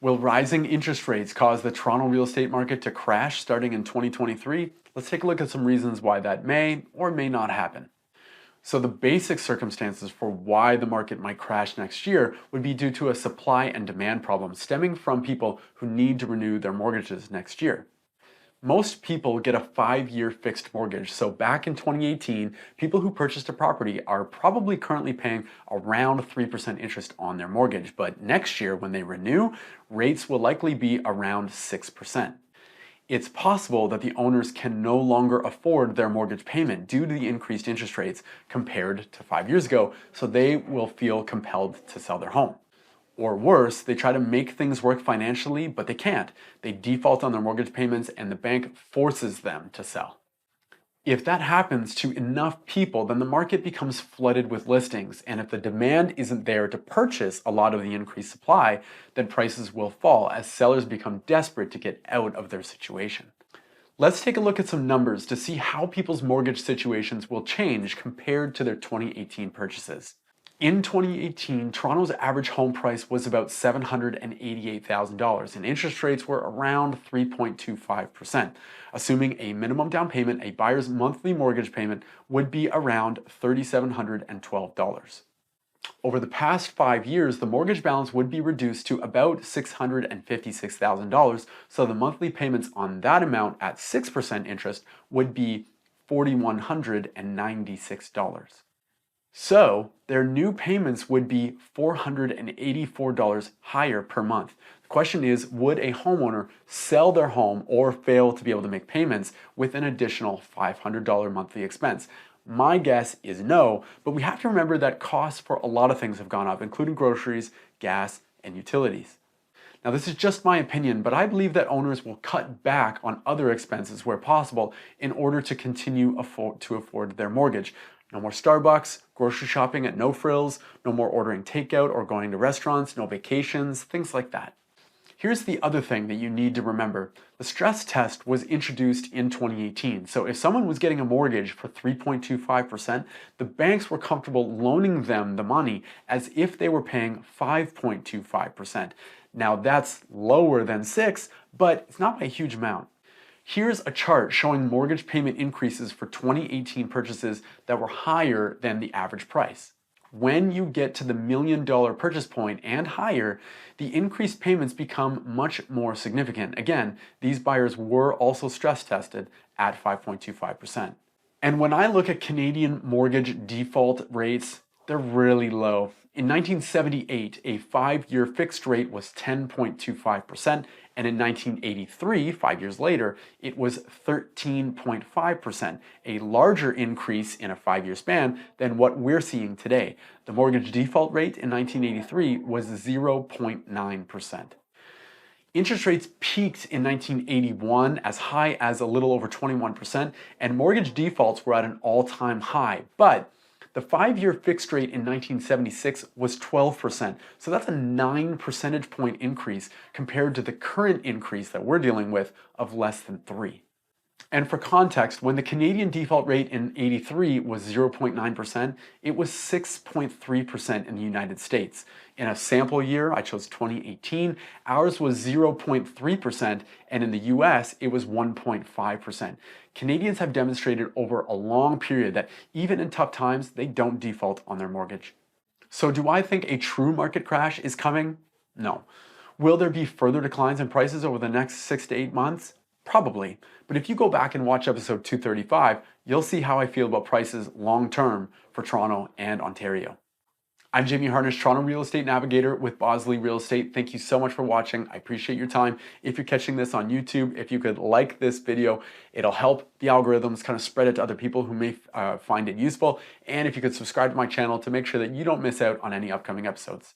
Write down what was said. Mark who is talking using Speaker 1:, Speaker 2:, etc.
Speaker 1: Will rising interest rates cause the Toronto real estate market to crash starting in 2023? Let's take a look at some reasons why that may or may not happen. So the basic circumstances for why the market might crash next year would be due to a supply and demand problem stemming from people who need to renew their mortgages next year. Most people get a 5-year fixed mortgage, so back in 2018, people who purchased a property are probably currently paying around 3% interest on their mortgage, but next year when they renew, rates will likely be around 6%. It's possible that the owners can no longer afford their mortgage payment due to the increased interest rates compared to 5 years ago, so they will feel compelled to sell their home. Or worse, they try to make things work financially, but they can't. They default on their mortgage payments and the bank forces them to sell. If that happens to enough people, then the market becomes flooded with listings. And if the demand isn't there to purchase a lot of the increased supply, then prices will fall as sellers become desperate to get out of their situation. Let's take a look at some numbers to see how people's mortgage situations will change compared to their 2018 purchases. In 2018, Toronto's average home price was about $788,000 and interest rates were around 3.25%. Assuming a minimum down payment, a buyer's monthly mortgage payment would be around $3,712. Over the past 5 years, the mortgage balance would be reduced to about $656,000, so the monthly payments on that amount at 6% interest would be $4,196. So their new payments would be $484 higher per month. The question is, would a homeowner sell their home or fail to be able to make payments with an additional $500 monthly expense? My guess is no, but we have to remember that costs for a lot of things have gone up, including groceries, gas, and utilities. Now, this is just my opinion, but I believe that owners will cut back on other expenses where possible in order to continue to afford their mortgage. No more Starbucks, grocery shopping at no frills, no more ordering takeout or going to restaurants, no vacations, things like that. Here's the other thing that you need to remember. The stress test was introduced in 2018. So if someone was getting a mortgage for 3.25%, the banks were comfortable loaning them the money as if they were paying 5.25%. Now that's lower than 6, but it's not by a huge amount. Here's a chart showing mortgage payment increases for 2018 purchases that were higher than the average price. When you get to the $1 million purchase point and higher, the increased payments become much more significant. Again, these buyers were also stress tested at 5.25%. And when I look at Canadian mortgage default rates, they're really low. In 1978, a 5-year fixed rate was 10.25%, and in 1983, 5 years later, it was 13.5%, a larger increase in a 5-year span than what we're seeing today. The mortgage default rate in 1983 was 0.9%. Interest rates peaked in 1981 as high as a little over 21%, and mortgage defaults were at an all-time high, but the 5-year fixed rate in 1976 was 12%, so that's a 9 percentage point increase compared to the current increase that we're dealing with of less than 3. And for context, when the Canadian default rate in 83 was 0.9%, it was 6.3% in the United States. In a sample year, I chose 2018, ours was 0.3%, and in the US, it was 1.5%. Canadians have demonstrated over a long period that even in tough times, they don't default on their mortgage. So do I think a true market crash is coming? No. Will there be further declines in prices over the next 6 to 8 months? Probably, but if you go back and watch episode 235, you'll see how I feel about prices long term for Toronto and Ontario. I'm Jamie Harnish, Toronto Real Estate Navigator with Bosley Real Estate. Thank you so much for watching. I appreciate your time. If you're catching this on YouTube, if you could like this video, it'll help the algorithms kind of spread it to other people who may find it useful. And if you could subscribe to my channel to make sure that you don't miss out on any upcoming episodes.